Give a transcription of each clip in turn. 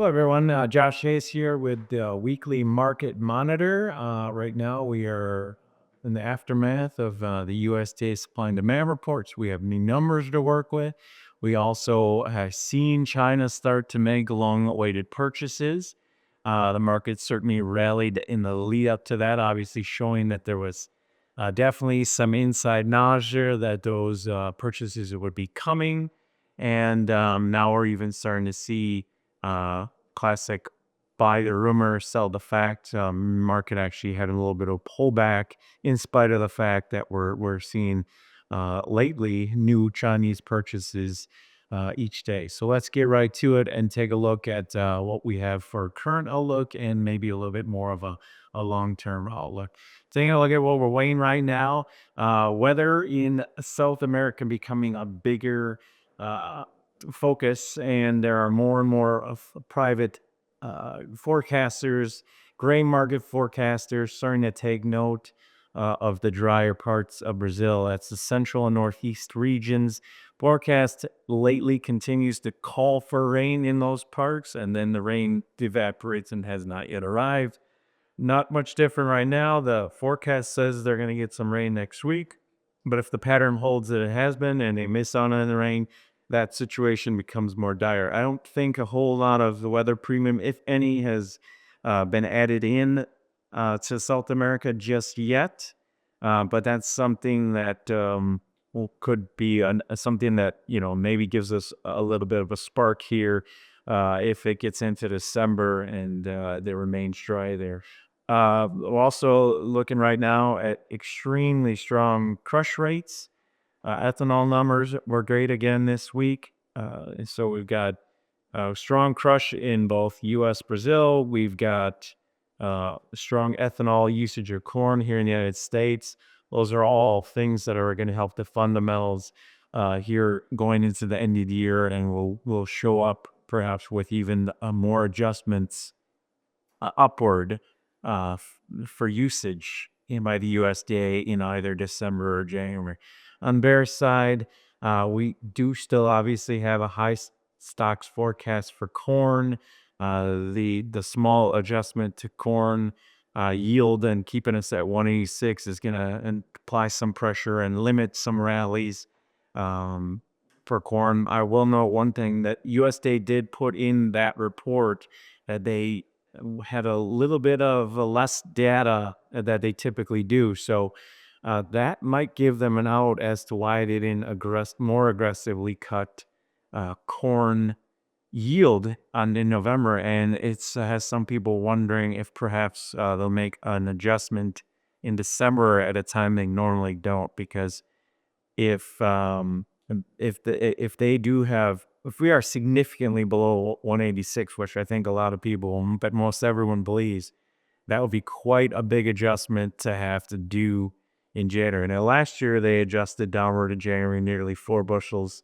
everyone. Josh Hayes here with the weekly market monitor. Right now, we are in the aftermath of the USDA supply and demand reports. We have new numbers to work with. We also have seen China start to make long-awaited purchases. The market certainly rallied in the lead up to that, obviously showing that there was definitely some inside nausea that those purchases would be coming. And now we're even starting to see classic buy the rumor, sell the fact. Market actually had a little bit of pullback in spite of the fact that we're seeing lately new Chinese purchases each day. So let's get right to it and take a look at what we have for current outlook and maybe a little bit more of a long-term outlook. Taking a look at what we're weighing right now, weather in South America becoming a bigger focus, and there are more and more of private forecasters, grain market forecasters starting to take note of the drier parts of Brazil. That's the central and northeast regions. Forecast lately continues to call for rain in those parts, and then the rain evaporates and has not yet arrived. Not much different right now. The forecast says they're going to get some rain next week, but if the pattern holds that it has been and they miss out on the rain, that situation becomes more dire. I don't think a whole lot of the weather premium, if any, has been added in to South America just yet, but that's something that could be something that maybe gives us a little bit of a spark here if it gets into December and it remains dry there. We're also looking right now at extremely strong crush rates. Ethanol numbers were great again this week. So we've got strong crush in both U.S. Brazil. We've got strong ethanol usage of corn here in the United States. Those are all things that are going to help the fundamentals here going into the end of the year, and will show up perhaps with even more adjustments upward for usage by the USDA in either December or January. On bear side, we do still obviously have a high stocks forecast for corn. The small adjustment to corn yield and keeping us at 186 is going to apply some pressure and limit some rallies for corn. I will note one thing, that USDA did put in that report that they had a little bit of less data that they typically do. So that might give them an out as to why they didn't more aggressively cut corn yield in November. And it has some people wondering if perhaps they'll make an adjustment in December at a time they normally don't, because if they do have, if we are significantly below 186, which I think a lot of people, but most everyone believes, that would be quite a big adjustment to have to do in January. Now, last year they adjusted downward in January nearly 4 bushels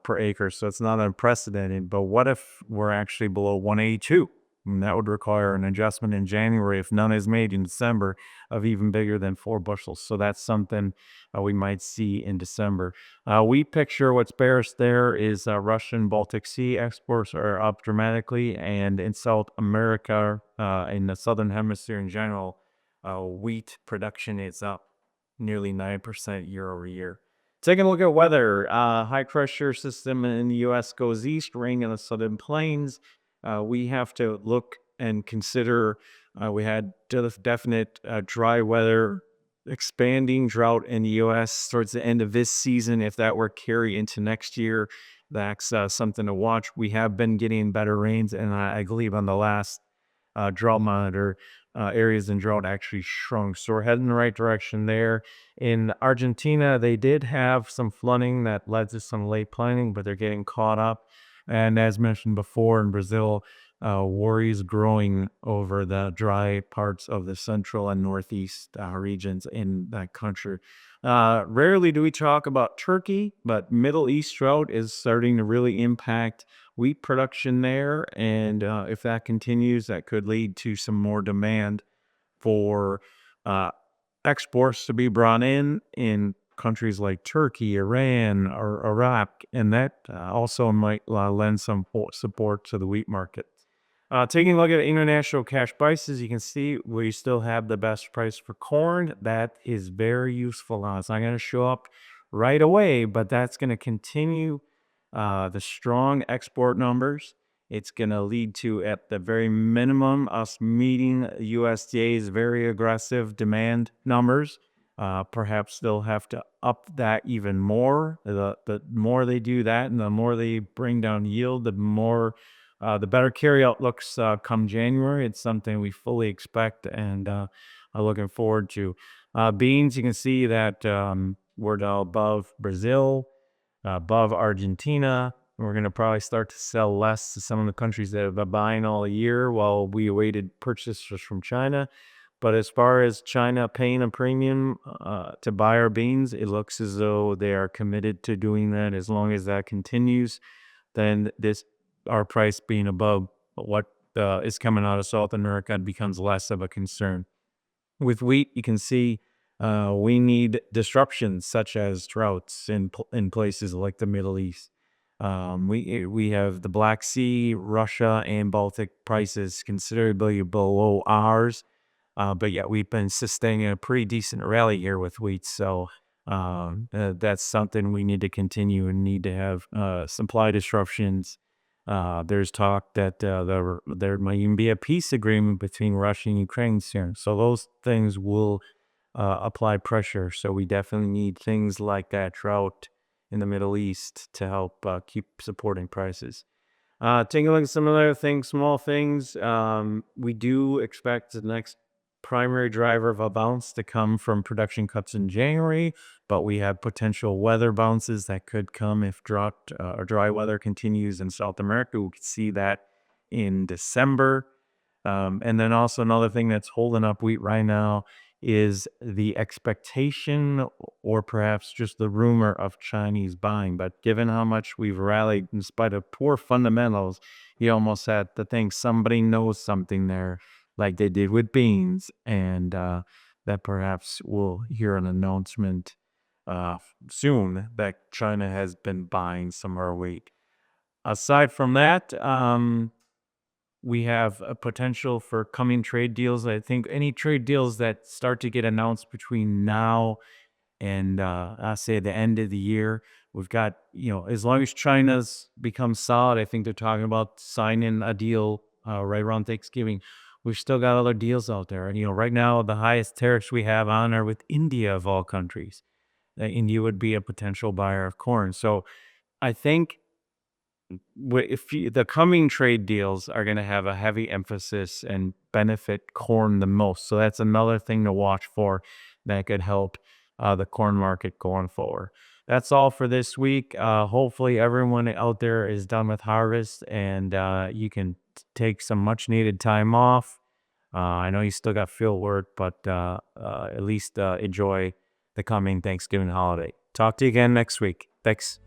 per acre, so it's not unprecedented. But what if we're actually below 182? And that would require an adjustment in January, if none is made in December, of even bigger than 4 bushels. So that's something we might see in December. We picture what's bearish there is Russian Baltic Sea exports are up dramatically, and in South America, in the Southern Hemisphere in general, wheat production is up nearly 9% year over year. Taking a look at weather, high pressure system in the U.S. goes east, rain in the southern plains. We have to look and consider, we had definite dry weather, expanding drought in the U.S. towards the end of this season. If that were carry into next year, that's something to watch. We have been getting better rains, and I believe on the last drought monitor, areas in drought actually shrunk. So we're heading in the right direction there. In Argentina, they did have some flooding that led to some late planting, but they're getting caught up. And as mentioned before, in Brazil, worries growing over the dry parts of the central and northeast regions in that country. Rarely do we talk about Turkey, but Middle East drought is starting to really impact wheat production there. And if that continues, that could lead to some more demand for exports to be brought in countries like Turkey, Iran, or Iraq, and that also might lend some support to the wheat market. Taking a look at international cash prices, you can see we still have the best price for corn. That is very useful now. It's not going to show up right away, but that's going to continue the strong export numbers. It's going to lead to, at the very minimum, us meeting USDA's very aggressive demand numbers. Perhaps they'll have to up that even more. The more they do that and the more they bring down yield, the better carryout looks come January. It's something we fully expect and are looking forward to. Beans, you can see that we're now above Brazil, above Argentina. We're going to probably start to sell less to some of the countries that have been buying all year while we awaited purchases from China. But as far as China paying a premium to buy our beans, it looks as though they are committed to doing that. As long as that continues, then our price being above what is coming out of South America becomes less of a concern. With wheat, you can see we need disruptions such as droughts in places like the Middle East. We have the Black Sea, Russia, and Baltic prices considerably below ours, but yet we've been sustaining a pretty decent rally here with wheat. So that's something we need to continue and need to have supply disruptions. There's talk that there might even be a peace agreement between Russia and Ukraine soon. So those things will apply pressure. So we definitely need things like that drought in the Middle East to help keep supporting prices. Taking a look at some other things, small things. We do expect the next primary driver of a bounce to come from production cuts in January, but we have potential weather bounces that could come if drought or dry weather continues in South America. We could see that in December. And then also another thing that's holding up wheat right now is the expectation or perhaps just the rumor of Chinese buying. But given how much we've rallied in spite of poor fundamentals, you almost had to think somebody knows something there, like they did with beans, and that perhaps we'll hear an announcement soon that China has been buying some of our wheat. Aside from that, we have a potential for coming trade deals. I think any trade deals that start to get announced between now and I say the end of the year, we've got, as long as China's become solid, I think they're talking about signing a deal right around Thanksgiving. We've still got other deals out there. And, right now, the highest tariffs we have on are with India, of all countries. India would be a potential buyer of corn. So I think the coming trade deals are going to have a heavy emphasis and benefit corn the most. So that's another thing to watch for that could help the corn market going forward. That's all for this week. Hopefully everyone out there is done with harvest and you can take some much needed time off. I know you still got field work, but at least enjoy the coming Thanksgiving holiday. Talk to you again next week. Thanks.